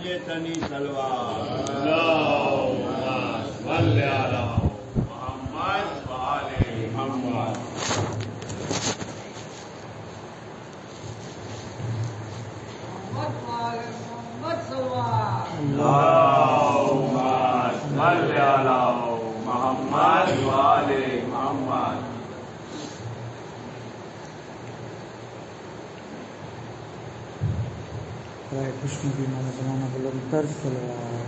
चेतनी सलवार मोहम्मद वाले मोहम्मद। मोहम्मद सलवार मोहम्मद वाले मोहम्मद। कृष्ण की माना जमाना बुलंदर सलवार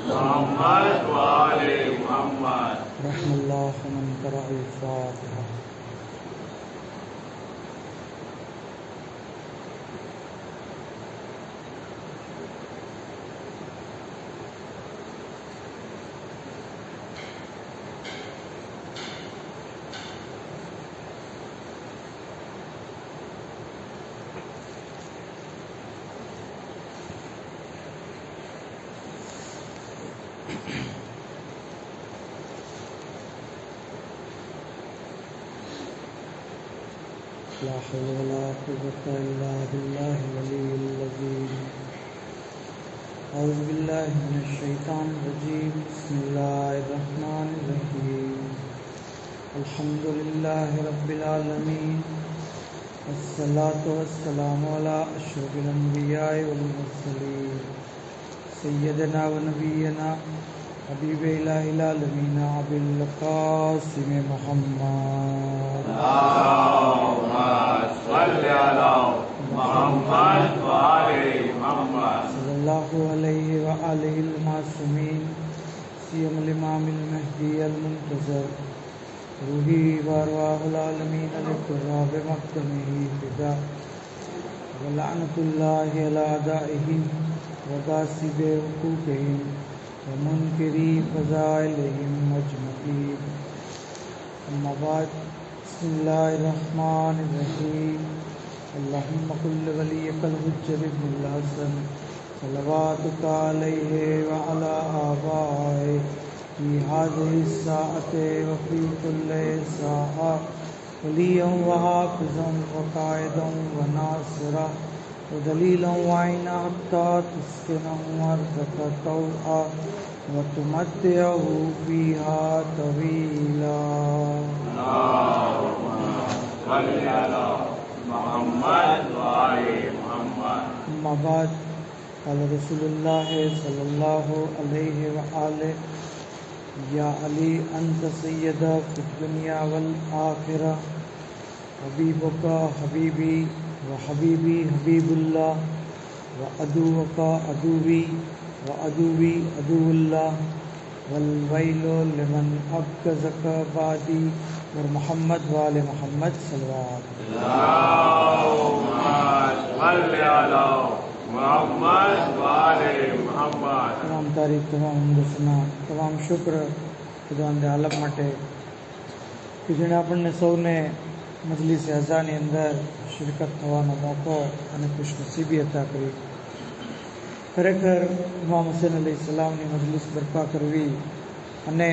मोहम्मद वाले मोहम्मद। रहमल्लाहु मन करा अल-फातिहा। ला हौला वला कुव्वता इल्ला बिल्लाहिल अलिय्यिल अज़ीम। औज़ु बिल्लाहि मिनश शैतानिर रजीम। बिस्मिल्लाहिर रहमानिर रहीम। अल्हम्दुलिल्लाहि रब्बिल आलमीन वस्सलातु वस्सलामु अला अशरफिल अंबियाइ वल मुरसलीन सय्यदना व नबियना हबीब इलाहिल आलमीन अबिल क़ासिम मुहम्मद सल्लल्लाहु अलैहि व आलिहिल मासूमीन सियमुल इमामिल महदी अल मुंतज़र रूही व अरवाहुल आलमीन अलकुर्राब मक़दमिही फिदा व लअनतुल्लाहि अला अदाइहिम व गासिबि हुकूकिहिम व मुनकिरी फ़ज़ाइलिहिम अजमईन। अम्मा बाद बिस्मिल्लाहिर रहमानिर रहीम। अल्लाहुम्मा कुल्लि वलिय्यकल हुज्जत इब्नुल हसन सलवातुका अलैहि व अला आबाइहि फी हाज़िहि स्साअति व फी कुल्लि साअ वलिय्यन व हाफ़िज़न व क़ाइदन व नासिरा व दलीलन व ऐना हत्ता तुस्किनहु अर्दक तौआ व तुमत्तिअहु फ़ीहा तवीला। अम्मा बाद क़ाल रसूलुल्लाह सल्लल्लाहु अलैहि व आलिहि या अली अंत सय्यदा फ़िद दुनिया वल आखिरा हबीबुका हबीबी व हबीबी हबीबुल्लाह व अदुवका अदुवी व अदुवी अदुवुल्लाह वल वैलु लिमन अबग़ज़का बादी और मोहम्मद वाले मोहम्मद सल्लल्लाहु तमाम तारीफ तमाम हुस्ना तमाम शुक्र ખુદાવંદ આલમ માટે કે જેણે આપણને સૌને મજલિસ અઝાની અંદર શિરકત થવાનો મોકો અને ખુશનસીબી અતા કરી। ખરેખર ઇમામ હુસૈન અલૈહિ સલામની મજલિસ બરપા કરવી અને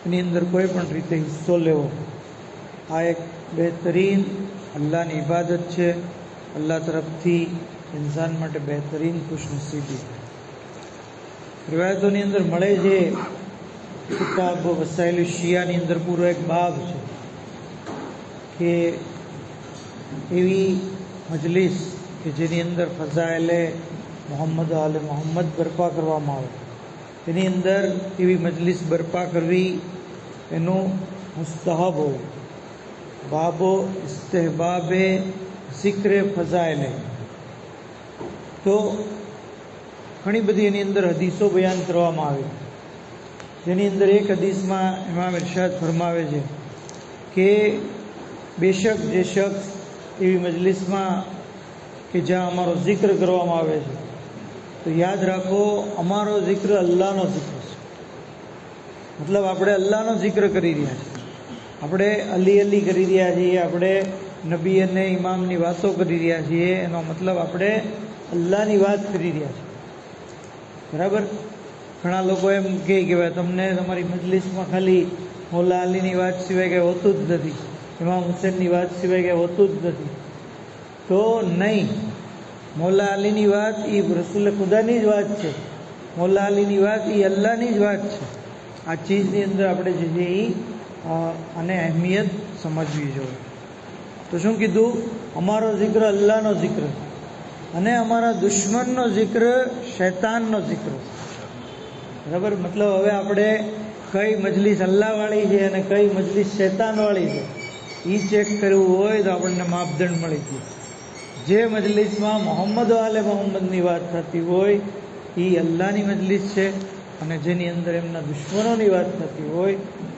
એની અંદર કોઈ પણ રીતે હિસ્સો લેવો આ એક બહેતરીન અલ્લાહની ઇબાદત છે। અલ્લાહ તરફથી ઇન્સાન માટે બહેતરીન ખુશનસીબી। રિવાયતોની અંદર મળે છે કિતાબ વસાઇલ શિયાની અંદર પૂરો એક બાબ છે કે એવી મજલિસ કે જેની અંદર ફઝાઇલે મોહમ્મદ આલે મોહમ્મદ બરપા કરવામાં આવે તેની અંદર એવી મજલિસ બરપા કરવી એનું મુસ્તહબ હોય। બાબો ઇસ્તહબાબે ઝિક્રે ફઝાઇલે તો ઘણી બધી એની અંદર હદીસો બયાન કરવામાં આવી જેની અંદર એક હદીસમાં ઇમામ ઇરશાદ ફરમાવે છે કે બેશક જે શખ્સ એવી મજલિસમાં કે જ્યાં અમારો જિક્ર કરવામાં આવે છે તો યાદ રાખો અમારો જિક્ર અલ્લાહનો જિક્ર છે। મતલબ આપણે અલ્લાહનો જિક્ર કરી રહ્યા છીએ, આપણે અલી અલી કરી રહ્યા છીએ, આપણે નબી અને ઇમામની વાતો કરી રહ્યા છીએ। એનો મતલબ આપણે અલ્લાહની વાત કરી રહ્યા છીએ, બરાબર। ઘણા લોકો એમ કહે કે ભાઈ તમને તમારી મજલિસમાં ખાલી મૌલા અલીની વાત સિવાય કંઈ હોતું જ નથી, ઇમામ હુસૈનની વાત સિવાય કંઈ હોતું જ નથી। તો નહીં. મૌલા અલીની વાત એ રસૂલ ખુદાની જ વાત છે. મૌલા અલીની વાત એ અલ્લાહની જ વાત છે. આ ચીજની અંદર આપણે જે છે એ આને અહેમિયત સમજવી જોઈએ. તો શું કીધું? અમારો જિક્ર અલ્લાહનો જિક્ર અને અમારા દુશ્મનનો જિક્ર શૈતાનનો જિક્ર. બરાબર? મતલબ હવે આપણે કઈ મજલિસ અલ્લાહવાળી છે અને કઈ મજલિસ શૈતાનવાળી છે એ ચેક કરવું હોય તો આપણને માપદંડ મળી ગયું. જે મજલિસમાં મોહમ્મદ આલે મોહમ્મદની વાત થતી હોય એ અલ્લાહની મજલિસ છે અને જેની અંદર એમના દુશ્મનોની વાત થતી હોય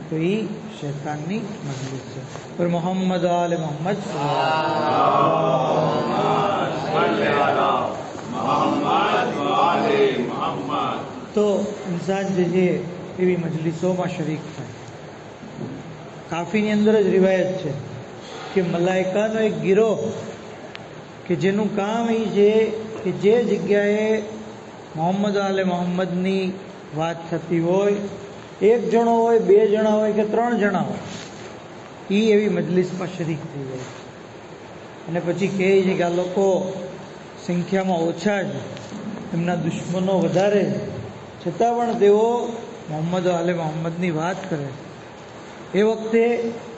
તો એ શૈતાનની મજલિસ છે. પર મોહમ્મદ આલે મોહમ્મદ તો ઇન્સાન જે છે એવી મજલિસોમાં શરીક થાય. કાફીની અંદર જ રિવાયત છે કે મલાઈકાનો એક ગિરોહ કે જેનું કામ એ છે કે જે જગ્યાએ મોહમ્મદ આલે મોહમ્મદની વાત થતી હોય, એક જણો હોય, બે જણા હોય કે ત્રણ જણા હોય, એ એવી મજલિસમાં શરીક થઈ જાય અને પછી કહે છે કે આ લોકો સંખ્યામાં ઓછા છે, એમના દુશ્મનો વધારે છે, છતાં પણ તેઓ મોહમ્મદ આલે મોહમ્મદની વાત કરે. એ વખતે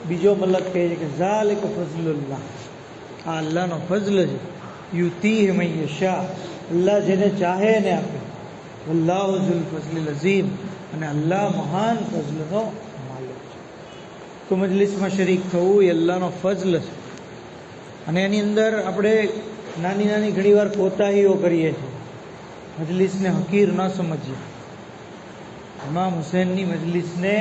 બીજો મલક કહે છે કે ઝાલિક ફઝલુલ્લાહ, આ અલ્લાહનો ફઝલ છે. યુતીહ મન યશા, અલ્લાહ જેને ચાહે એને આપે. વલ્લાહુ ઝુલ ફઝલિલ અઝીમ, અને અલ્લાહ મહાન ફઝલનો માલિક છે. તો મજલિસમાં શરીક થવું એ અલ્લાહનો ફઝલ છે. અને એની અંદર આપણે નાની નાની ઘણીવાર કોતાહીઓ કરીએ છીએ, મજલિસને હકીર ન સમજીએ. ઇમામ હુસૈનની મજલિસને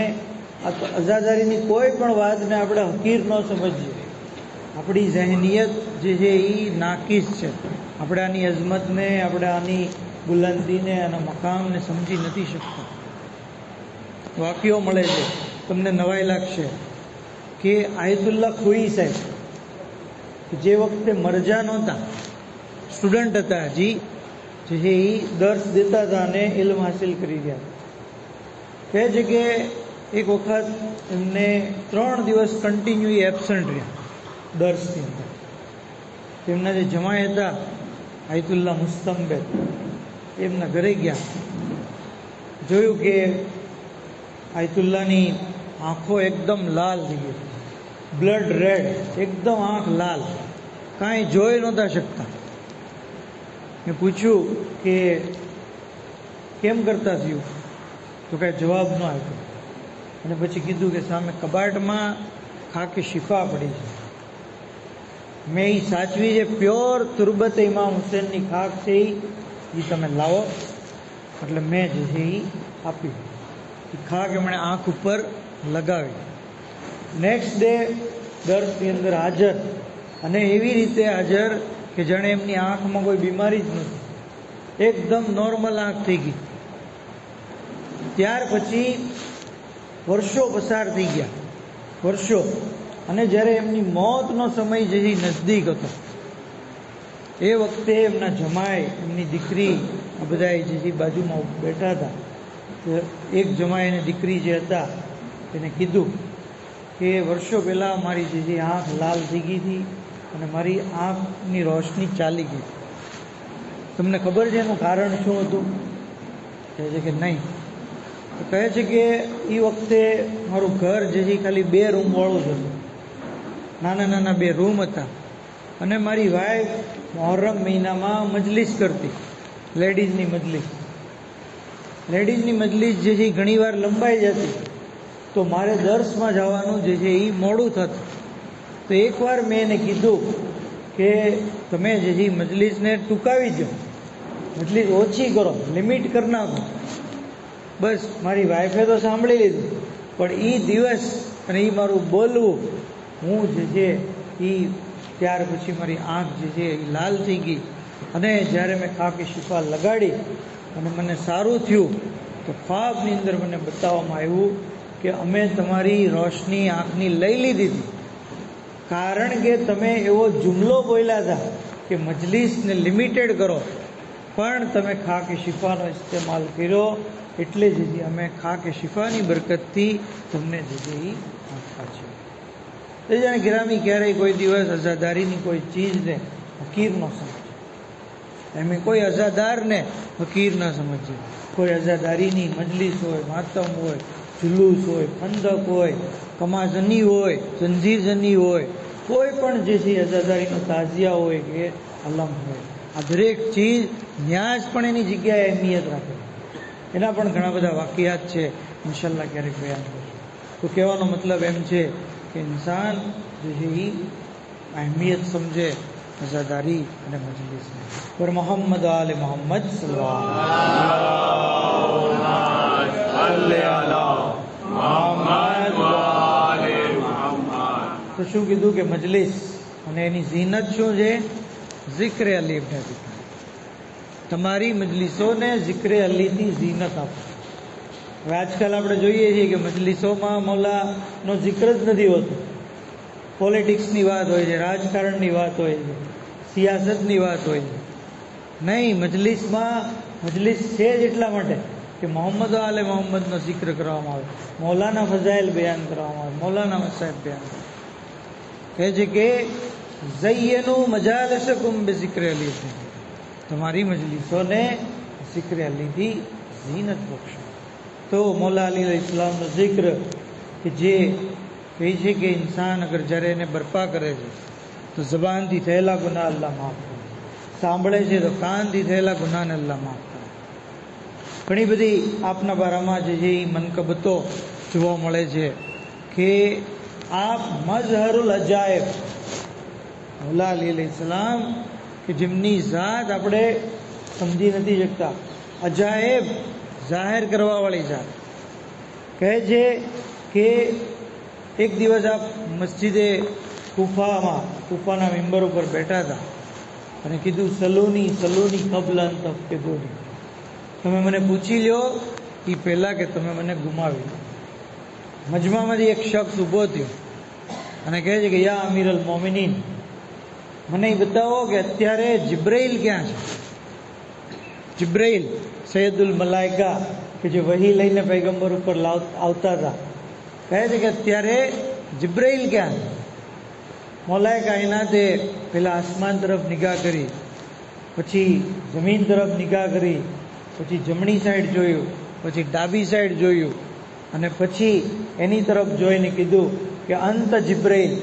અઝાદારીની કોઈ પણ વાતને આપણે હકીર ન સમજીએ. આપણી ઝહેનિયત જે છે એ નાકીસ છે. આપણે આની અઝમતને, આપણે આની બુલંદીને અને મકામને સમજી નથી શકતા. વાક્યો મળે છે, તમને નવાઈ લાગશે કે આયતુલ્લાહ ખોઈ સાહેબ જે વખતે મરજા નહોતા, સ્ટુડન્ટ હતા હજી, જે છે એ દર્શ દેતા હતા અને ઇલ્મ હાસિલ કરી રહ્યા. કહે છે કે એક વખત એમને 3 દિવસ કન્ટિન્યુ એબસન્ટ રહ્યા દર્શની અંદર. તેમના જે જમાઈ હતા આયતુલ્લાહ મુસ્તંબેદ, એમના ઘરે ગયા, જોયું કે આયતુલ્લાહની આંખો એકદમ લાલ થઈ ગઈ, બ્લડ રેડ, એકદમ આંખ લાલ, કાંઈ જોઈ નહોતા શકતા. મેં પૂછ્યું કે કેમ કરતા થયું? તો કાંઈ જવાબ ન આપ્યો. અને પછી કીધું કે સામે કબાટમાં ખાકી શિફા પડી છે, મેં એ સાચવી છે, પ્યોર તુરબત ઇમામ હુસૈનની ખાક છે, એ તમે લાવો. એટલે મેં જે છે એ આપી. એ ખાક એમણે આંખ ઉપર લગાવી. નેક્સ્ટ ડે દર્શની અંદર હાજર, અને એવી રીતે હાજર કે જાણે એમની આંખમાં કોઈ બીમારી જ નથી, એકદમ નોર્મલ આંખ થઈ ગઈ. ત્યાર પછી વર્ષો પસાર થઈ ગયા, વર્ષો. અને જ્યારે એમની મોતનો સમય જે નજદીક હતો, એ વખતે એમના જમાઈ, એમની દીકરી, આ બધા જે બાજુમાં બેઠા હતા. તો એક જમાઈ અને દીકરી જે હતા એને કીધું કે વર્ષો પહેલાં મારી જે આંખ લાલ થઈ ગઈ હતી અને મારી આંખની રોશની ચાલી ગઈ. તમને ખબર છે એનું કારણ શું હતું? કહે છે કે નહીં. તો કહે છે કે એ વખતે મારું ઘર જે છે ખાલી 2 રૂમવાળું જ હતું, નાના નાના 2 રૂમ હતા. અને મારી વાઈફ મોહર્રમ મહિનામાં મજલિસ કરતી, લેડીઝની મજલિસ. લેડીઝની મજલિસ જે છે ઘણીવાર લંબાઈ જતી, તો મારે દર્શમાં જવાનું જે છે એ મોડું થતું. તો એકવાર મેં એને કીધું કે તમે જે છે મજલિસને ટૂંકાવી દો, મજલિસ ઓછી કરો, લિમિટ કરી નાખો. બસ મારી વાઈફે તો સાંભળી લીધું, પણ એ દિવસ અને એ મારું બોલવું, હું જે છે એ ત્યાર પછી મારી આંખ જે છે એ લાલ થઈ ગઈ. અને જ્યારે મેં ખાકી શિફા લગાડી અને મને સારું થયું, તો ખ્વાબની અંદર મને બતાવવામાં આવ્યું કે અમે તમારી રોશની આંખની લઈ લીધી હતી, કારણ કે તમે એવો જુમલો બોલ્યા હતા કે મજલિસને લિમિટેડ કરો, પણ તમે ખાકે શિફાનો ઇસ્તેમાલ કર્યો, એટલે જ અમે ખાકે શિફાની બરકતથી તમને જે છે એ આંખ પાછી. એ જાણે ગિરામી ક્યારેય કોઈ દિવસ અઝાદારીની કોઈ ચીજને હકીર ન સમજે. એમ કોઈ અઝાદારને હકીર ન સમજે. કોઈ અઝાદારીની મજલિસ હોય, માતમ હોય, જુલુસ હોય, ખંદક હોય, કમાઝની હોય, જંજીરજની હોય, કોઈ પણ જે છે અઝાદારીનો તાજિયા હોય કે અલમ હોય, આ દરેક ચીજ ન્યાજ પણ એની જગ્યાએ અહેમિયત રાખે. એના પણ ઘણા બધા વાકિયાત છે, ઇન્શાલ્લાહ ક્યારેક બયાન કરશું. તો કહેવાનો મતલબ એમ છે કે ઇન્સાન જે છે એ અહેમિયત સમજે અઝાદારી અને મજલિસને. પર મોહમ્મદ આલે મોહમ્મદ તો શું કીધું કે મજલિસ અને એની ઝીનત શું છે? ઝિક્ર અલી ઇબ્ન અબી તાલિબ. તમારી મજલિસોને ઝિક્ર અલીથી ઝીનત આપો. હવે આજકાલ આપણે જોઈએ છીએ કે મજલિસોમાં મૌલાનો જિક્ર જ નથી હોતો. પોલિટિક્સની વાત હોય છે, રાજકારણની વાત હોય છે, સિયાસતની વાત હોય છે. નહીં, મજલિસ છે જ એટલા માટે કે મોહમ્મદ આલે મોહમ્મદનો જિક્ર કરવામાં આવે, મૌલાના ફઝાઇલ બયાન કરવામાં આવે, મૌલાના મસાઇબ બયાન કહે છે કે ઝય્યનુ મજાલિસકુમ બિઝિક્ર અલી. તમારી મજલિસોને જિક્ર અલીથી ઝીનત બક્ષો. તો મૌલા અલી અલૈહિસ્સલામનો જિક્ર કે જે કહે છે કે ઇન્સાન અગર જ્યારે એને બરપા કરે છે તો જબાનથી થયેલા ગુનાહ અલ્લાહ માફ કરે, સાંભળે છે તો કાનથી થયેલા ગુનાહને અલ્લાહ માફ કરે. ઘણી બધી આપના બારામાં જે છે એ મનકબતો જોવા મળે છે કે આપ મઝહરુલ અજાયબ, મૌલા અલી અલૈહિસ્સલામ કે જેમની ઝાત આપણે સમજી નથી શકતા, અજાયબ જાહેર કરવાવાળી જાત. કહે છે કે એક દિવસ આપ મસ્જિદે કૂફાના મિંબર ઉપર બેઠા હતા અને કીધું સલૂની કબલ અન તફકિદૂની, તમે મને પૂછી લ્યો એ પહેલાં કે તમે મને ગુમાવી લો. મજમામાંથી એક શખ્સ ઊભો થયો અને કહે છે કે યા અમીર અલ મોમિનીન, મને એ બતાવો કે અત્યારે જિબ્રાઈલ ક્યાં છે. જિબ્રાઈલ સૈયદુલ મલાઇકા કે જે વહી લઈને પૈગંબર ઉપર આવતા હતા, કહે છે કે અત્યારે જિબ્રાઈલ ક્યાં છે. મૌલાએ કાયનાતે પહેલાં આસમાન તરફ નિગાહ કરી, પછી જમીન તરફ નિગાહ કરી, પછી જમણી સાઈડ જોયું, પછી ડાબી સાઈડ જોયું અને પછી એની તરફ જોઈને કીધું કે અંત જિબ્રાઈલ,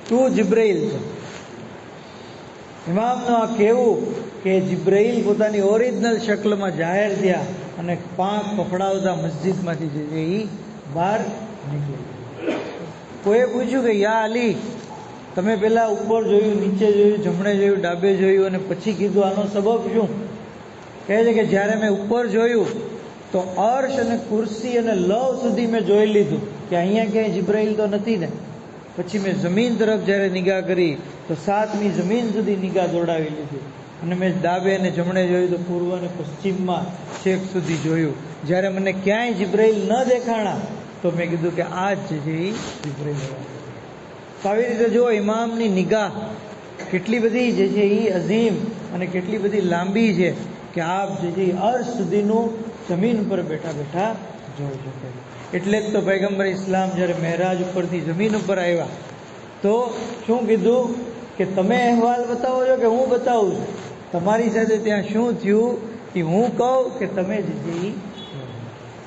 તું જિબ્રાઈલ છે. ઇમામનું આ કહેવું કે જિબ્રાઈલ પોતાની ઓરિજિનલ શક્લમાં જાહેર થયા અને પાંખ પકડાવતા મસ્જિદમાંથી જે છે એ બહાર નીકળી. કોઈએ પૂછ્યું કે યા અલી, તમે પહેલાં ઉપર જોયું, નીચે જોયું, જમણે જોયું, ડાબે જોયું અને પછી કીધું આનો સબબ શું? કહે છે કે જ્યારે મેં ઉપર જોયું તો અર્શ અને કુર્સી અને લવ સુધી મેં જોઈ લીધું કે અહીંયા ક્યાંય જિબ્રાઈલ તો નથી ને. પછી મેં જમીન તરફ જ્યારે નિગાહ કરી તો 7મી જમીન સુધી નિગાહ દોડાવી લીધી અને મેં ડાબે અને જમણે જોયું તો પૂર્વ અને પશ્ચિમમાં છેક સુધી જોયું. જ્યારે મને ક્યાંય જિબ્રાઈલ ન દેખાણા તો મેં કીધું કે આ જ છે એ જિબ્રાઈલ. તો આવી રીતે જો ઇમામની નિગાહ કેટલી બધી જે છે એ અઝીમ અને કેટલી બધી લાંબી છે કે આપ જે છે અર્શ સુધીનું જમીન ઉપર બેઠા બેઠા જોઈ શકે. એટલે જ તો પૈગંબર ઇસ્લામ જ્યારે મહેરાજ ઉપરથી જમીન ઉપર આવ્યા તો શું કીધું કે તમે અહેવાલ બતાવો છો કે હું બતાવું છું? તમારી સાથે ત્યાં શું થયું એ હું કહું કે તમે જે છે એ?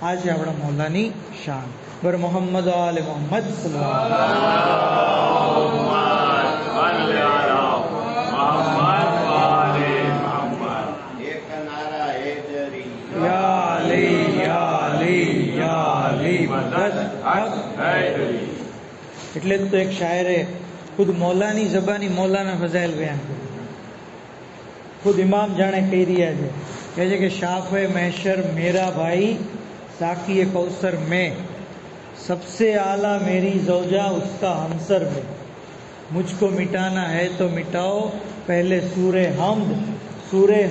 આ છે આપણા મૌલાની શાન. બર મોહમ્મદ આલે મોહમ્મદ એટલે જ તો એક શાયરે ખુદ મૌલાની જબાની મૌલાના ફઝાઇલ બયાન કર્યું. ખુદ ઇમામ જાણે કહી રહ્યા છે, કહે છે કે શાફે મહેશર મેરા ભાઈ, साकी कौसर में सबसे आला मेरी ज़ौजा उसका हमसर में, मुझको मिटाना है तो मिटाओ पहले सूरे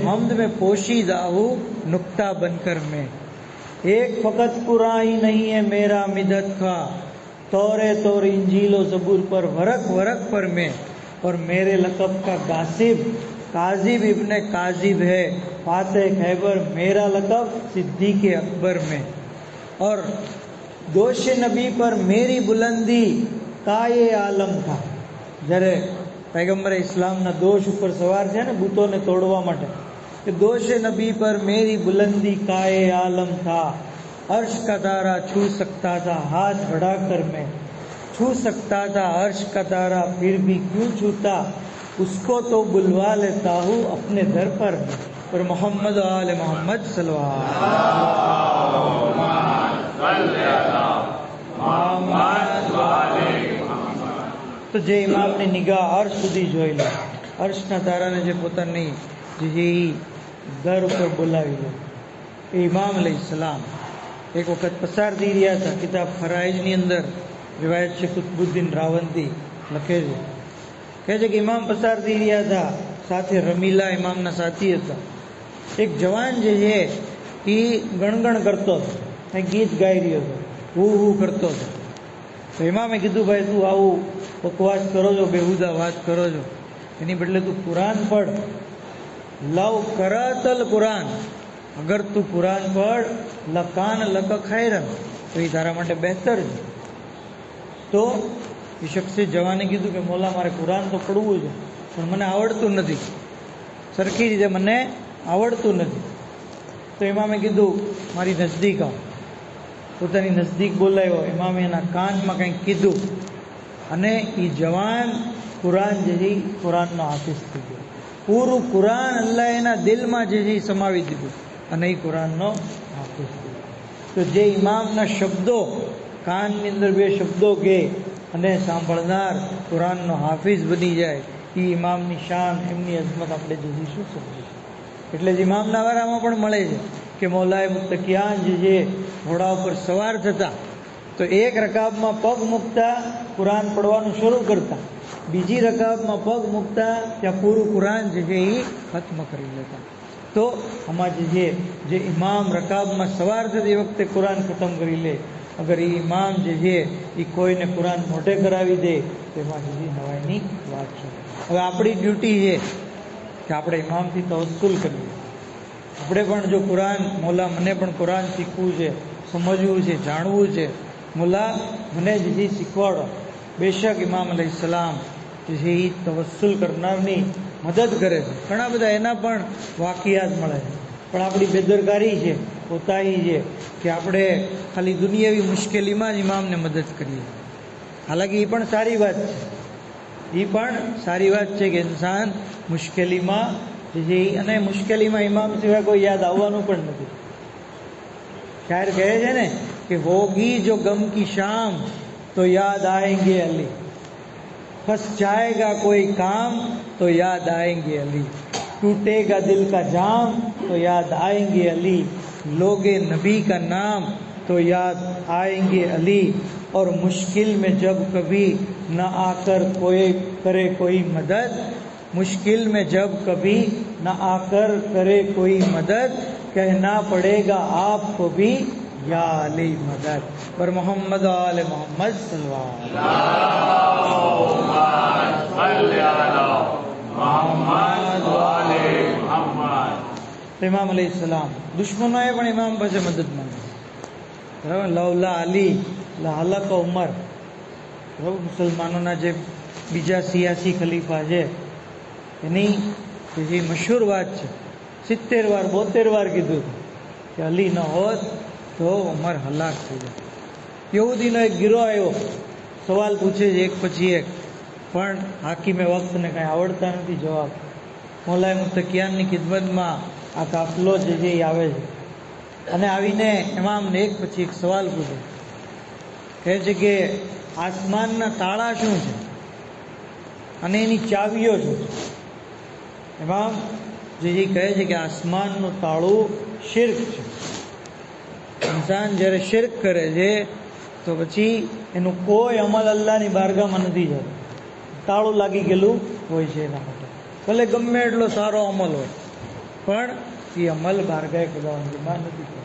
हमद में पोशीदा हूँ नुक्ता बनकर मैं, एक फ़कत कुरान ही नहीं है मेरा मिदत का, तौरे तौर इंजीलो ज़बूर पर वरक वरक पर मैं, और मेरे लक़ब का गासिब काजिब इब्ने काजिब है, फातिह खैबर मेरा लक़ब सिद्दीक़ अकबर में, और दोष नबी पर मेरी बुलंदी काये आलम था. જ્યારે पैगंबर इस्लामના दोष ઉપર સવાર છે ને બૂતોને તોડવા માટે कि दोष नबी पर मेरी बुलंदी काए आलम था, अर्श का तारा छू सकता था हाथ बढ़ाकर मैं, छू सकता था अर्श का तारा फिर भी क्यों छूता, उसको तो बुलवा लेता हूँ अपने दर पर मोहम्मद आले मोहम्मद सल्लल्लाहु अलैहि वसल्लम। तो जे इमाम ने निगाह अर्श સુધી જોઈ લે, અર્શના તારાને જે પોતાની જે દર ઉપર બોલાવી લે એ ઇમામ અલૈહિસ્સલામ એક વખત પસાર થઈ રહ્યા હતા। કિતાબ ફરાઈજની અંદર રિવાયત છે, કુતબુદ્દીન રાવંતી લખે છે, કહે છે કે ઇમામ પસાર થઈ રહ્યા હતા, સાથે રમીલા ઇમામના સાથી હતા। એક જવાન જે છે એ ગણગણ કરતો હતો, કંઈક ગીત ગાઈ રહ્યો હતો, હું કરતો હતો। તો ઇમામે કીધું, ભાઈ તું આવું બકવાસ કરો છો, બેહુદા વાત કરો છો, એની બદલે તું કુરાન પઢ, લવ કરતલ કુરાન, અગર તું કુરાન પઢ લકાન લક ખૈરન, તો એ તારા માટે બહેતર છે। તો એ શખ્સે જવાને કીધું કે મોલા મારે કુરાન તો પઢવું છે પણ મને આવડતું નથી, સરખી રીતે મને આવડતું નથી। તો ઇમામે કીધું મારી નજદીક આવ, પોતાની નજદીક બોલાવ્યો, ઇમામે એના કાનમાં કંઈક કીધું અને એ જવાન કુરાન જે છે કુરાનનો હાફિઝ થઈ ગયો। પૂરું કુરાન અલ્લાહ એના દિલમાં જે છે સમાવી દીધું અને એ કુરાનનો હાફિઝ થઈ ગયો। તો જે ઇમામના શબ્દો કાનની અંદર બે શબ્દો કે અને સાંભળનાર કુરાનનો હાફિઝ બની જાય, એ ઇમામની શાન, એમની અઝમત આપણે જે છે શું સમજીશું। એટલે જ ઇમામના વારામાં પણ મળે છે કે મૌલાએ મુત્તકિયાન જે છે ઘોડા ઉપર સવાર થતા તો એક રકાબમાં પગ મૂકતા કુરાન પડવાનું શરૂ કરતા, બીજી રકાબમાં પગ મૂકતા ત્યાં પૂરું કુરાન જે છે એ ખત્મ કરી લેતા। તો આમાં જે ઇમામ રકાબમાં સવાર થતી વખતે કુરાન ખતમ કરી લે, અગર એ ઇમામ જે છે એ કોઈને કુરાન મોઢે કરાવી દે તો એમાં જે નવાઈની વાત છે। હવે આપણી ડ્યુટી છે કે આપણે ઇમામથી તવસ્સુલ કરીએ, આપણે પણ જો કુરાન, મોલા મને પણ કુરાન શીખવું છે, સમજવું છે, જાણવું છે, મોલા મને જે શીખવાડો। બેશક ઇમામ અલૈહિસ્સલામ જે છે એ તવસ્સુલ કરનારની મદદ કરે છે, ઘણા બધા એના પણ વાકિયાત મળે છે, પણ આપણી બેદરકારી છે, કોતાહી છે કે આપણે ખાલી દુનિયાવી મુશ્કેલીમાં જ ઇમામને મદદ કરીએ। હાલાકી એ પણ સારી વાત છે, એ પણ સારી વાત છે કે ઇન્સાન મુશ્કેલીમાં જે, અને મુશ્કેલીમાં ઇમામ સિવાય કોઈ યાદ આવવાનું પણ નથી। શાયર કહે છે ને कि होगी जो गम की शाम तो याद आएंगे अली, फंस जाएगा कोई काम तो याद आएंगे अली, टूटेगा दिल का जाम तो याद आएंगे अली, लोगे नबी का नाम तो याद आएंगे अली, और मुश्किल में जब कभी न आकर कोई करे कोई मदद, मुश्किल में जब कभी न आकर करे कोई मदद, कहना पड़ेगा आपको भी या अली मदद। पर मोहम्मद आले मोहम्मद इमाम अलैहिस्सलाम दुश्मनोએ પણ ઇમામ પાસે મદદ માંગી, બરાબર। લવલા અલી લહલક ઉમર, બરાબર। મુસલમાનોના જે બીજા સિયાસી ખલીફા છે એની જે મશહૂર વાત છે, 70 વાર 72 વાર કીધું કે અલી ન હોત તો ઉમર હલાક થઈ જાય। યહૂદીનો એક ગીરો આવ્યો, સવાલ પૂછે છે એક પછી એક, પણ હાકીમે વક્તને કાંઈ આવડતા નથી જવાબ। મૌલાએ મુત્તકિયાનની ખિદમતમાં આ કાફલો જે છે એ આવે છે અને આવીને ઇમામને એક પછી એક સવાલ પૂછે, કહે છે કે આસમાનના તાળા શું છે અને એની ચાવીઓ શું છે। ઇમામ જે કહે છે કે આસમાનનું તાળું શિર્ક છે, ઇન્સાન જ્યારે શિર્ક કરે છે તો પછી એનું કોઈ અમલ અલ્લાહની બારગાહમાં નથી જતો, તાળું લાગી ગયેલું હોય છે એના માટે, ભલે ગમે એટલો સારો અમલ હોય પણ એ અમલ બારગાહે ખુદાવંદીમાં નથી થતો।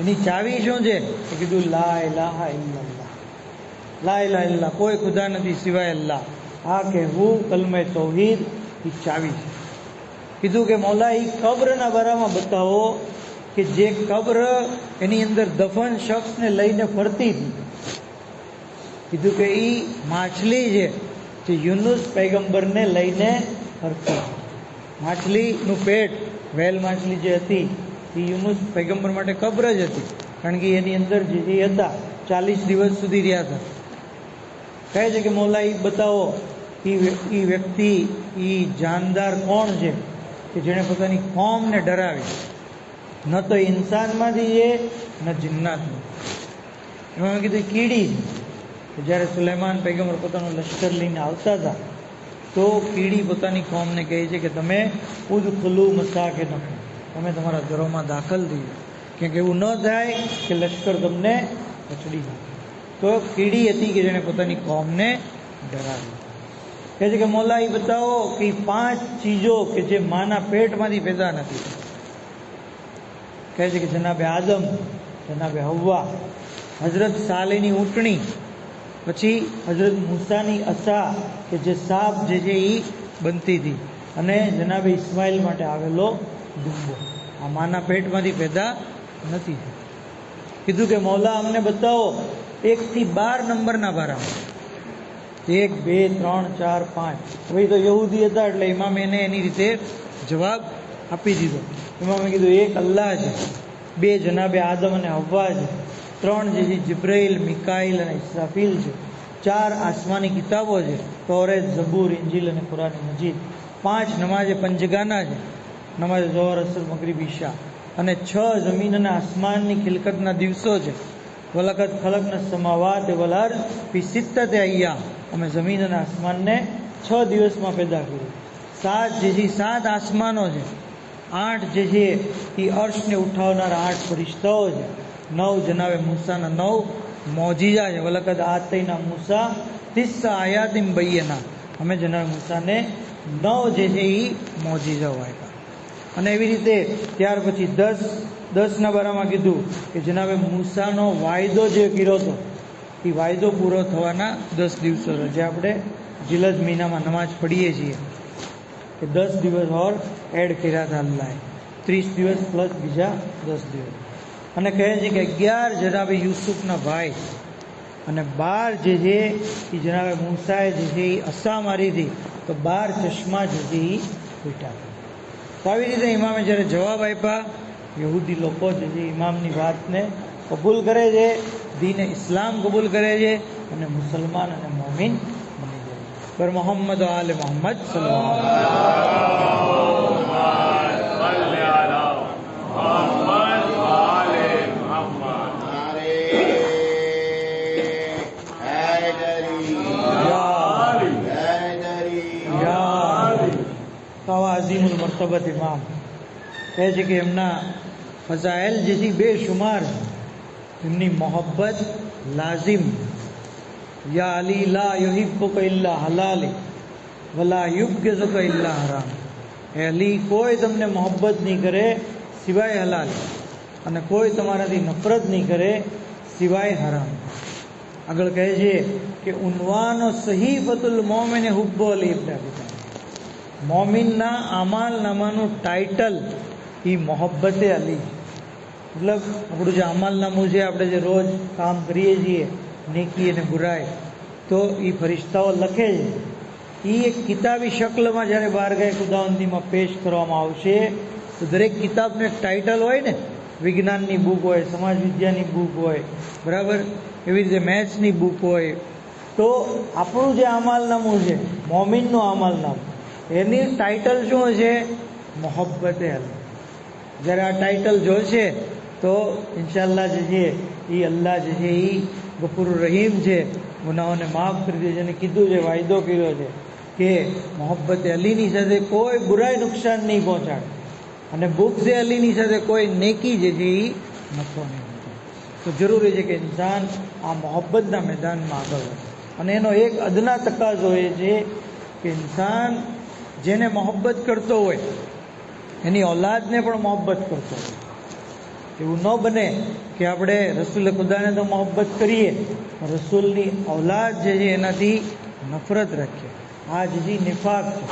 એની ચાવી શું છે તો કીધું લા ઇલાહા ઇલ્લલ્લાહ, લા ઇલાહા ઇલ્લલ્લાહ, કોઈ ખુદા નથી સિવાય અલ્લાહ, આ કહેવું કલમે તૌહીદ એ ચાવી છે। કીધું કે મૌલા એ કબ્રના બારામાં બતાવો કે જે કબ્ર એની અંદર દફન શખ્સને લઈને ફરતી હતી, કીધું કે એ માછલી છે જે યુનુસ પૈગંબરને લઈને ફરતી. માછલીનું પેટ, વેલ માછલી જે હતી એ યુનુસ પૈગંબર માટે કબ્ર જ હતી, કારણ કે એની અંદર જે હતા 40 દિવસ સુધી રહ્યા હતા. કહે છે કે મૌલા એ બતાવો એ વ્યક્તિ, એ જાનદાર કોણ છે કે જેણે પોતાની કોમને ડરાવી, ન તો ઇન્સાનમાંથી છે ન જિન્નાતમાં. એમાં કીધું કીડી છે. જ્યારે સુલેમાન પૈગંબર પોતાનું લશ્કર લઈને આવતા હતા તો કીડી પોતાની કોમને કહે છે કે તમે ઉદખુલુ મસાકિનકુમ, તમે તમારા ઘરોમાં દાખલ થઈ જાઓ, કેમ કે એવું ન થાય કે લશ્કર તમને કચડી નાખે. તો કીડી હતી કે જેણે પોતાની કોમને ડરાવી. કહે છે કે મૌલા એ બતાવો કે 5 ચીજો કે જે માના પેટમાંથી પેદા નથી. કહે છે કે જનાબે આદમ, જનાબે હવ્વા, હઝરત સાલેની ઊંટણી, પછી હઝરત મૂસાની અસા કે જે સાપ જે છે એ બનતી હતી, અને જનાબે ઇસ્માઇલ માટે આવેલો ડુંબો. આ માના પેટમાંથી પેદા નથી. કીધું કે મૌલા અમને બતાવો 1 થી 12 નંબરના બારામાં. 1, 2, 3, 4, 5. હવે તો યહૂદી હતા એટલે ઇમામે એને એની રીતે જવાબ આપી દીધો. ઇમામે કીધું 1 અલ્લાહ છે, 2 જનાબે આદમ અને હવ્વા છે, 3 જે છે જિબ્રાઈલ, મિકાઈલ અને ઇસ્રાફીલ છે, 4 આસમાની કિતાબો છે, તૌરેત, ઝબૂર, ઇંજીલ અને કુરાન મજીદ, 5 નમાઝે પંજગાના છે, નમાઝે ઝોહર, અસર, મગરિબ, ઈશા, અને 6 જમીન અને આસમાનની ખિલકતના દિવસો છે. વલકદ ખલકના સમાવાત વલ અર્દ ફી સિત્તતિ અય્યામ, અમે જમીન અને આસમાનને 6 દિવસમાં પેદા કર્યું. 7 જે છે 7 આસમાનો છે, 8 જે છે એ અર્શને ઉઠાવનારા 8 ફરિશ્તાઓ છે, 9 જનાબે મૂસાના 9 મોજીઝા છે. વલકદ આતૈના મૂસા 30 આયાતિન બય્યના, અમે જનાબે મૂસાને 9 જે છે એ મોજીઝાઓ આપ્યા. અને એવી રીતે ત્યાર પછી 10ના બારામાં કીધું કે જનાબે મૂસાનો વાયદો જે કર્યો હતો એ વાયદો પૂરો થવાના 10 દિવસો છે, જે આપણે જિલજ મહિનામાં નમાજ પઢીએ છીએ કે 10 દિવસ ઓર એડ કર્યા હતા અલ્લાહે, 30 દિવસ પ્લસ બીજા 10 દિવસ. અને કહે છે કે 11 જનાબે યુસુફના ભાઈ અને 12 જે છે એ જનાબે મૂસાએ જે છે એ અસા મારી હતી તો 12 ચશ્મા જે છે એ ફૂટ્યા. તો આવી રીતે ઇમામે જ્યારે જવાબ આપ્યા, યહૂદી લોકો જે છે ઇમામની વાતને કબૂલ કરે છે, દીને ઇસ્લામ કબૂલ કરે છે અને મુસલમાન અને મોમિન બની જાય છે. પર મોહમ્મદ આલે મોહમ્મદ અઝીમુલ મર્તબત ઇમામ કહે છે કે એમના ફઝાઇલ જે છે બેશુમાર, એમની મોહબ્બત લાઝિમ. યા અલી લા યુહિબ્બુકા ઇલ્લા હલાલી વલા યુબગિઝુકા ઇલ્લા હરામ. હે અલી, કોઈ તમને મોહબ્બત નહીં કરે સિવાય હલાલ, અને કોઈ તમારાથી નફરત નહીં કરે સિવાય હરામ. આગળ કહે છે કે ઉન્વાનો સહીફતુલ મોમિન હુબ્બુ અલી ઇબ્ન અબી તાલિબ. મોમિનના અમાલનામાનું ટાઇટલ એ મોહબ્બતે અલી. મતલબ આપણું જે અમાલનામું છે, આપણે જે રોજ કામ કરીએ છીએ નેકી અને બુરાઈ, તો એ ફરિશ્તાઓ લખે છે. એ એક કિતાબી શક્લમાં જ્યારે બારગાહે ખુદાવંદીમાં પેશ કરવામાં આવશે તો દરેક કિતાબનું એક ટાઇટલ હોય ને, વિજ્ઞાનની બુક હોય, સમાજ વિદ્યાની બુક હોય, બરાબર, એવી રીતે મેથ્સની બુક હોય. તો આપણું જે અમાલનામું છે, મોમિનનું અમાલનામું, એની ટાઇટલ શું છે? મોહબ્બતે અલી. જ્યારે આ ટાઇટલ જોશે તો ઇન્શાઅલ્લાહ જે છે એ અલ્લાહ જે છે એ ગફુર રહીમ છે, ગુનાહોને માફ કરી દે છે. અને કીધું છે, વાયદો કર્યો છે કે મોહબ્બતે અલીની સાથે કોઈ બુરાઈ નુકસાન નહીં પહોંચાડે, અને બુગ્ઝે અલીની સાથે કોઈ નેકી જે છે એ નફો નહીં પહોંચાડે. તો જરૂરી છે કે ઇન્સાન આ મોહબ્બતના મેદાનમાં આગળ વધે. અને એનો એક અદના તકાજો એ છે કે ઇન્સાન જેને મોહબ્બત કરતો હોય એની ઔલાદને પણ મોહબ્બત કરતો હોય. એવું ન બને કે આપણે રસૂલ ખુદાને તો મોહબ્બત કરીએ, રસૂલની ઔલાદ જે છે એનાથી નફરત રાખીએ. આ જે નિફાક છે.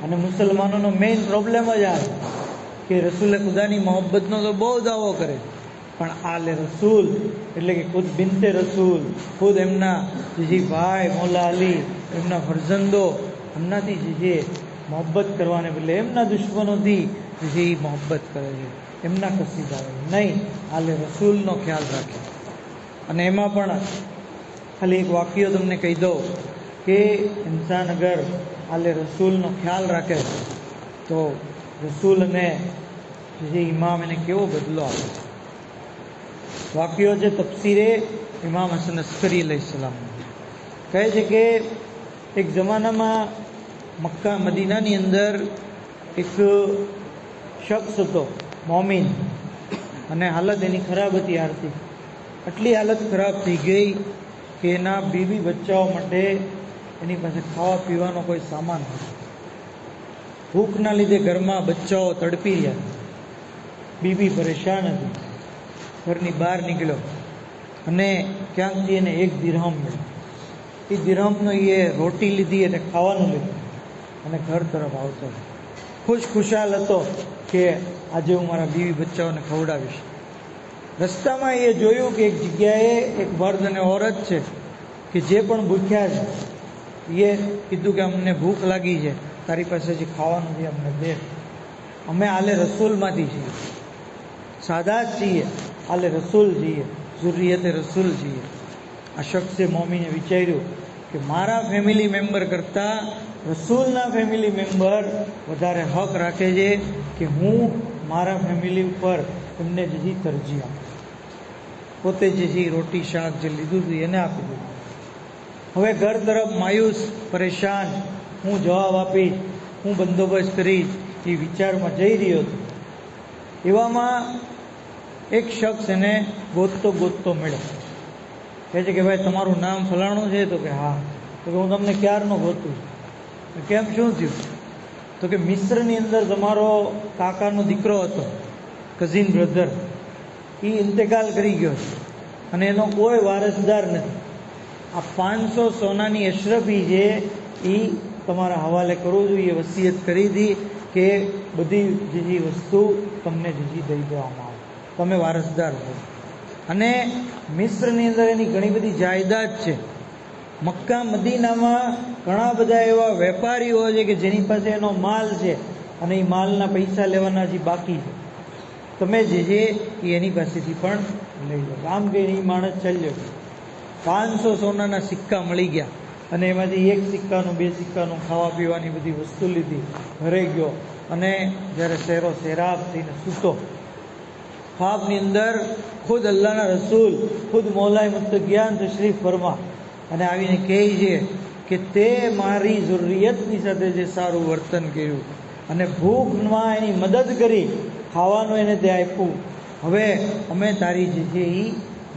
અને મુસલમાનોનો મેઇન પ્રોબ્લેમ જ આ છે કે રસૂલ ખુદાની મોહબ્બતનો તો બહુ દાવો કરે, પણ આલે રસૂલ એટલે કે ખુદ બિનતે રસૂલ, ખુદ એમના જે ભાઈ મૌલા અલી, એમના ફરજંદો, એમનાથી જે મોહબ્બત કરવાને બદલે એમના દુશ્મનોથી જે મોહબ્બત કરે છે, એમના કસીદા નહીં, આલે રસૂલનો ખ્યાલ રાખે. અને એમાં પણ ખાલી એક વાક્ય તમને કહી દઉં કે ઇન્સાન અગર આલે રસૂલનો ખ્યાલ રાખે તો રસૂલ અને જે ઇમામ એને કેવો બદલો આપે. વાક્યો છે તફસીરે ઇમામ હસન અસ્કરી અલૈહિસ્સલામ કહે છે કે એક જમાનામાં મક્કા મદીનાની અંદર એક શખ્સ હતો મોમિન, અને હાલત એની ખરાબ હતી આર્થિક. આટલી હાલત ખરાબ થઈ ગઈ કે એના બીવી બચ્ચાઓ માટે એની પાસે ખાવા પીવાનો કોઈ સામાન નથી. ભૂખના લીધે ઘરમાં બચ્ચાઓ તડપી રહ્યા, બીબી પરેશાન હતી. ઘરની બહાર નીકળ્યો અને ક્યાંકથી એને એક દિરહમ મળ્યો. એ દિરહમનો એ રોટી લીધી અને ખાવાનું લીધું અને ઘર તરફ આવતો ખુશખુશાલ હતો કે આજે હું મારા બીવી બચ્ચાઓને ખવડાવીશ. રસ્તામાં એ જોયું કે એક જગ્યાએ એક મર્દ અને ઓરત છે કે જે પણ ભૂખ્યા છે. એ કીધું કે અમને ભૂખ લાગી છે, તારી પાસે જે ખાવાનું છે અમને દે. અમે આલે રસૂલમાંથી છીએ, સાદા જ છીએ, આલે રસૂલ છીએ, ઝુર્રિયતે રસૂલ છીએ. આ શખ્સે મોમીને વિચાર્યું કે મારા ફેમિલી મેમ્બર કરતાં રસૂલના ફેમિલી મેમ્બર વધારે હક રાખે છે કે હું મારા ફેમિલી ઉપર એમને જે તરજી આપું. પોતે જે રોટી શાક જે લીધું હતું એને આપી દીધું. હવે ઘર તરફ માયુસ પરેશાન, હું જવાબ આપીશ, હું બંદોબસ્ત કરીશ, એ વિચારમાં જઈ રહ્યો હતો. એવામાં એક શખ્સ એને ગોતતો મળ્યો. કહે છે કે ભાઈ તમારું નામ ફલાણું છે? તો કે હા. તો કે હું તમને ક્યારનો ગોતું છું. કેમ, શું થયું? તો કે મિસ્રની અંદર તમારો કાકાનો દીકરો હતો, કઝિન બ્રધર, એ ઇન્તેકાલ કરી ગયો છે અને એનો કોઈ વારસદાર નથી. આ 500 સોનાની અશરફી છે એ તમારા હવાલે કરવું જોઈએ. વસિયત કરી હતી કે બધી જે વસ્તુ તમને જે દઈ દેવામાં આવે, તમે વારસદાર છો. અને મિસ્રની અંદર એની ઘણી બધી જાયદાદ છે. મક્કા મદીનામાં ઘણા બધા એવા વેપારીઓ છે કે જેની પાસે એનો માલ છે અને એ માલના પૈસા લેવાના જે બાકી છે. તમે જે છે એ એની પાસેથી પણ લઈ લો. આમ કહીને એ માણસ ચાલ્યો. 500 સોનાના સિક્કા મળી ગયા અને એમાંથી એક સિક્કાનું, 2 સિક્કાનું ખાવા પીવાની બધી વસ્તુ લીધી, ઘરે ગયો અને જ્યારે શેરો શેરાબ થઈને સૂતો, ખ્વાબની અંદર ખુદ અલ્લાહના રસૂલ, ખુદ મૌલાએ મુત્તકિયાન તશરીફ ફરમા અને આવીને કહે છે કે તે મારી ઝુર્રિયતની સાથે જે સારું વર્તન કર્યું અને ભૂખમાં એની મદદ કરી, ખાવાનું એને તે આપ્યું, હવે અમે તારી જે છે એ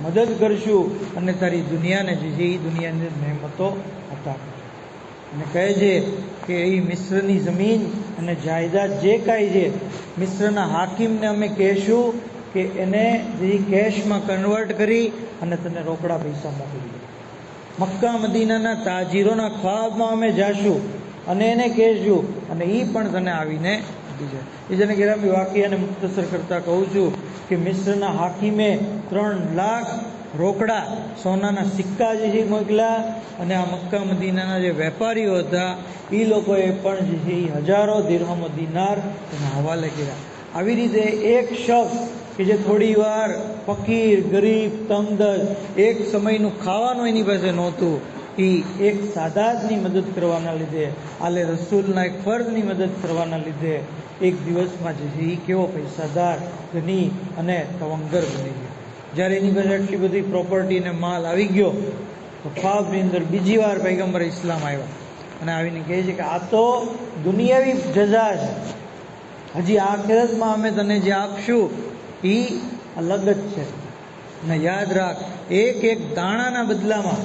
મદદ કરશું અને તારી દુનિયાને જે છે એ દુનિયાની નહેમતો હતા. અને કહે છે કે એ મિસ્રની જમીન અને જાયદાદ જે કાંઈ છે, મિસ્રના હાકીમને અમે કહેશું કે એને જે કેશમાં કન્વર્ટ કરી અને તને રોકડા પૈસા મોકલી દે. મક્કા મદીનાના તાજીરોના ખ્વાબમાં અમે જાશું અને એને કહેશું અને એ પણ તને આવીને આપી જાય. એ જેને ગેરામી વાક્યાને મુખ્તસર કરતાં કહું છું કે મિસ્રના હાકીમે 3 લાખ રોકડા સોનાના સિક્કા જે છે મોકલ્યા અને આ મક્કા મદીનાના જે વેપારીઓ હતા એ લોકોએ પણ જે છે એ હજારો દિરહમો દિનાર એના હવાલે કર્યા. આવી રીતે એક શખ્સ કે જે થોડી વાર ફકીર, ગરીબ, તંગદસ્ત, એક સમયનું ખાવાનું એની પાસે નહોતું, એ એક સાદાતની મદદ કરવાના લીધે, આલે રસૂલના એક ફર્દની મદદ કરવાના લીધે એક દિવસમાં જે છે એ કેવો પૈસાદાર, ધની અને તવંગર બની ગયો. જ્યારે એની પાસે આટલી બધી પ્રોપર્ટી અને માલ આવી ગયો તો ખ્વાબની અંદર બીજી વાર પૈગંબર ઇસ્લામ આવ્યા અને આવીને કહે છે કે આ તો દુનિયાવી જજા છે, હજી આખિરતમાં અમે તને જે આપશું એ અલગ જ છે. અને યાદ રાખ, એક એક દાણાના બદલામાં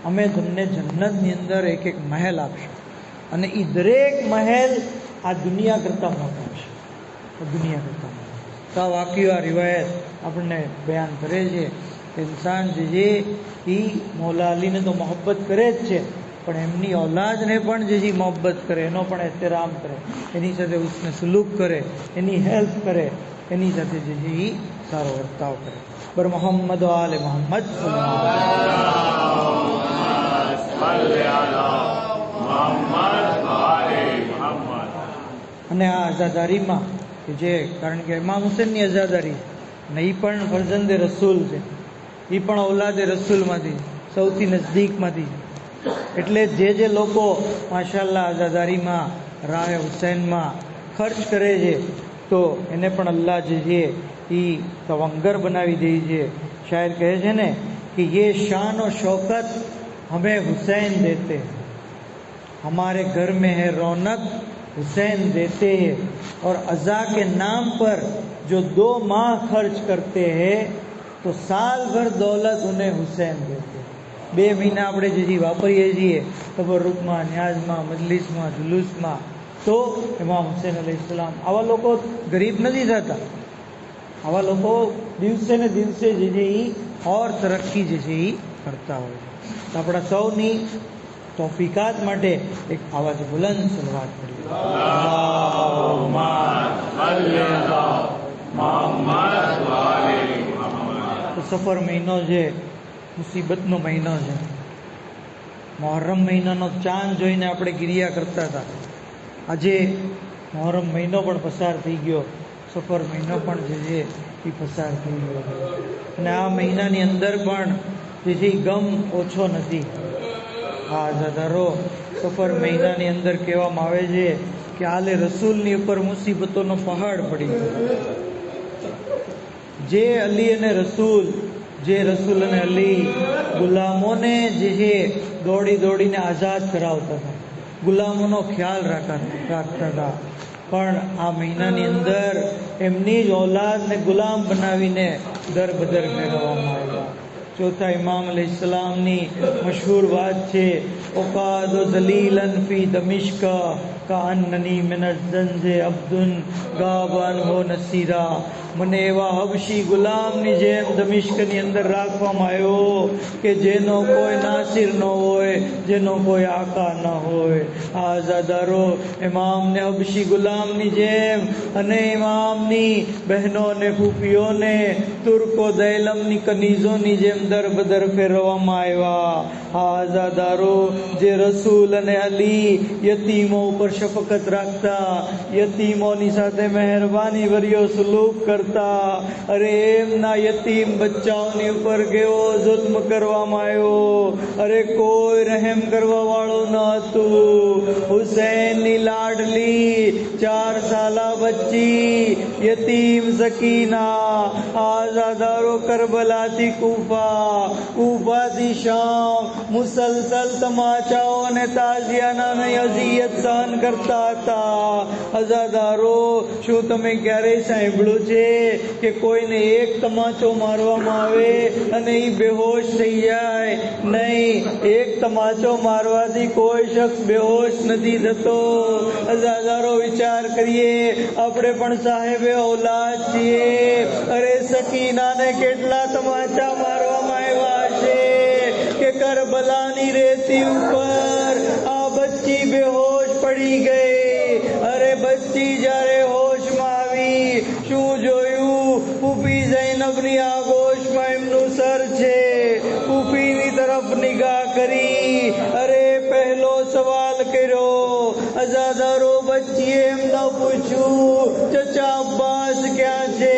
અમે તમને જન્નતની અંદર એક એક મહેલ આપશું અને એ દરેક મહેલ આ દુનિયા કરતાં મોટા છે. દુનિયા કરતાં તો આ વાક્ય, આ રિવાયત આપણને બયાન કરે છે કે ઇન્સાન જે છે એ મૌલા અલીને તો મોહબ્બત કરે જ છે, પણ એમની ઔલાદને પણ જે મોહબ્બત કરે, એનો પણ એહતરામ કરે, એની સાથે ઉસને સલુક કરે, એની હેલ્પ કરે. એની સાથે જે છે એ સારો વર્તાવ કરે. બર મોહમ્મદ આલે મોહમ્મદ અને આ આઝાદારીમાં કે જે કારણ કે ઇમામ હુસેનની આઝાદારી અને એ પણ ફરજંદે રસૂલ છે, એ પણ ઔલાદે રસૂલમાંથી સૌથી નજદીકમાંથી, એટલે જે લોકો માશાલ્લાહ આઝાદારીમાં રાહ હુસૈનમાં ખર્ચ કરે છે તો એને પણ અલ્લાહ જે છે એ તવંગર બનાવી દે છે. શાયર કહે છે ને कि ये शान और शौकत हमें हुसैन देते हैं, हमारे घर में है रौनक हुसैन देते हैं, और अज़ा के नाम पर जो 2 माह खर्च करते हैं तो साल भर दौलत उन्हें हुसैन देते हैं. 2 મહિના આપણે જે વાપરીએ છીએ તબરુકમાં, ન્યાઝમાં, મજલિસમાં, જુલુસમાં, તો ઇમામ હુસૈન અલૈહિસ્સલામ આવા લોકો ગરીબ નથી થતા. આવા લોકો દિવસે ને દિવસે જે છે એ ઓર તરક્કી જે છે એ કરતા હોય. તો આપણા સૌની તોફીકાત માટે એક આવાજ બુલંદ સલવાત કરીએ. તો સફર મહિનો છે, મુસીબતનો મહિનો છે. મોહર્રમ મહિનાનો ચાંદ જોઈને આપણે ગિરિયા કરતા હતા. આજે મોહર્રમ મહિનો પણ પસાર થઈ ગયો, સફર મહિનો પણ જે છે એ પસાર થઈ ગયો, અને આ મહિનાની અંદર પણ જે છે ગમ ઓછો નથી. આ આઝાદારો સફર મહિનાની અંદર કહેવામાં આવે છે કે આલે રસૂલની ઉપર મુસીબતોનો પહાડ પડી ગયો. જે અલી અને રસૂલ, જે રસૂલ અને અલી ગુલામોને જે છે દોડીને આઝાદ કરાવતા હતા, ગુલામોનો ખ્યાલ રાખતા હતા, પણ આ મહિનાની અંદર એમની જ ઔલાદને ગુલામ બનાવીને દર બદર ફેરવવામાં આવ્યા. ચોથા ઇમામ અલૈહિસ્સલામની મશહૂર વાત છે, ઓકાદો દલીલન ફી દમિશ્ક કાઅન્નની મિન અઝ્ઝંઝે અબ્દુન ગાબાન હો નસીરા. મને એવા હબશી ગુલામની જેમ દમિશ્કની અંદર રાખવામાં આવ્યો કે જેનો કોઈ નાસિર ન હોય, જેનો કોઈ આકા ન હોય. આ આઝાદારો ઇમામને હબશી ગુલામની જેમ અને ઇમામની બહેનો અને ફૂફીઓને તુર્કો દૈલમની કનીઝોની જેમ દર બદર ફેરવવામાં આવ્યા. આ આઝાદારો જે રસૂલ અને અલી યતીમો ઉપર શફકત રાખતા, યતીમોની સાથે મહેરબાની ભર્યો સલુક કરતા, અરે એમના યતીમ બચ્ચાઓની ઉપર કેવો જુલ્મ કરવામાં આવ્યો, અરે કોઈ રહેમ કરવા વાળું ન હતું. હુસૈનની લાડલી 4 સાલા બચ્ચી યતીમ સકીના આઝાદારો કરબલાથી કૂફાથી શામ મુસલસલ તમાચાઓ અને તાજિયાના અઝિયત સહન કરતા હતા. આઝાદારો, શું તમે ક્યારેય સાંભળ્યું છે કે કોઈને એક તમાચો મારવામાં આવે અને એ બેહોશ થઈ જાય? નહીં, એક તમાચો મારવાથી કોઈ શખ્સ બેહોશ નથી થતો. આઝાદારો, વિચાર કરીએ, આપણે પણ સાહેબે ઔલાદ છીએ. અરે સકીનાને કેટલા તમાચા મારવામાં આવ્યા છે કે કરબલાની રેતી ઉપર આ બચ્ચી બેહોશ પડી ગઈ. અરે બચ્ચી જ્યારે હોશમાં આવી, શું જોયું? ફૂફી ઝૈનબની આગોશમાં એમનું સર છે. ફૂફીની તરફ નિગાહ કરી, અરે પહેલો સવાલ કર્યો. આઝાદારો, બચ્ચીએ એમ ન પૂછ્યું ચચા અબ્બાસ ક્યાં છે,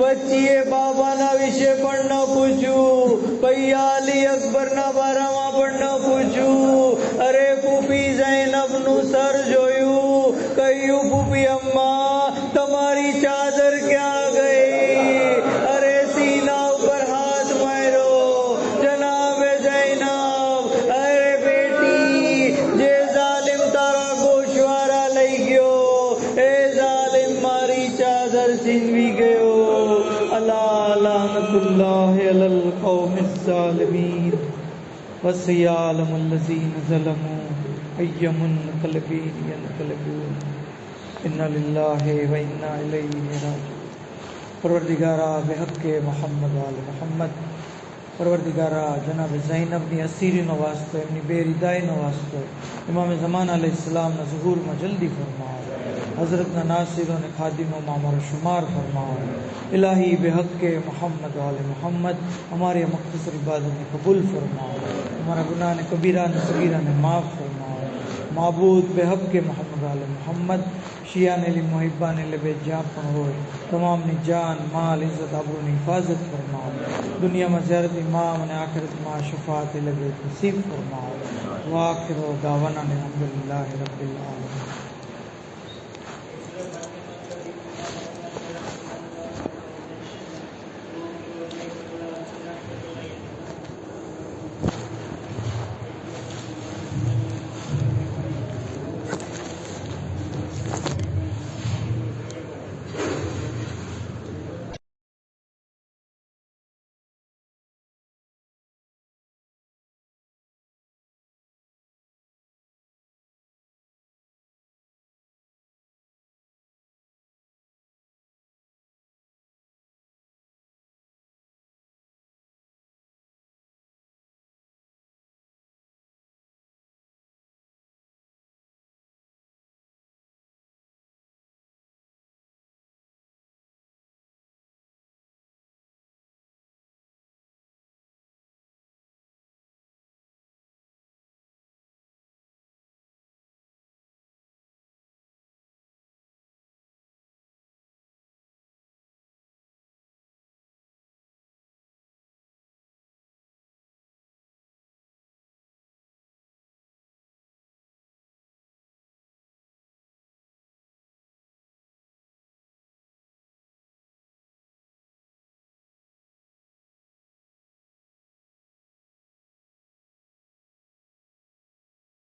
બચ્ચીએ બાબાના વિશે પણ ન પૂછ્યું, ભૈયા અલી અકબરના બારામાં પણ ન પૂછ્યું. અરે ફૂફી ઝૈનબનું સર જોયું, કહ્યું ફૂફી અમ્મા તમારી ચાદર ક્યાં ગઈ? અરે સીના ઉપર હાથ માર્યો, જનાબે ઝૈનબ, અરે બેટી, જે જાલિમ તારા ગોશવારા લઈ ગયો, એ જાલિમ મારી ચાદર છીનવી ગયો. અલા લાનતુલ્લાહ અલલ કૌમિઝ ઝાલિમીન વસિયાલમુલ લઝીન ઝલમુ અય્યમુન કલબીન યનકલબૂન इन्ना लिल्लाहि व इन्ना इलैहि राजिऊन. परवरदिगारा बेहक़्क़े मोहम्मद आल मोहम्मद, परवरदिगारा जनाब ઝૈનબની અસીરીનો વાસ્તો, એમની બેરિદાઈનો વાસ્તો, ઇમામ ઝમાન અલૈહિસ્સલામના ઝુહૂરમાં જલ્દી ફરમાવો. हज़रत नासिरों ने खादिमों में हमारा शुमार फरमाओ। इलाही बेहक़ के मोहम्मद वाले मोहम्मद हमारे मुख्तसर इबादत ने कबूल फरमाओ। हमारा गुनाह ने कबीरा ने सगीरा ने माफ़ फरमाओ। माबूद बेहक़ के मोहम्मद वाले मोहम्मद शिया ने ली मुहिब्बा ने लबे जापन हो तमाम ने जान माल इज़्ज़त आबरू ने हिफाजत फरमाओ। दुनिया में ज़ियारत इमाम ने आखिरत में शफात लबे नसीब फरमाओ। वाखिर दावाना अल्हम्दुलिल्लाहि रब्बिल आलमीन।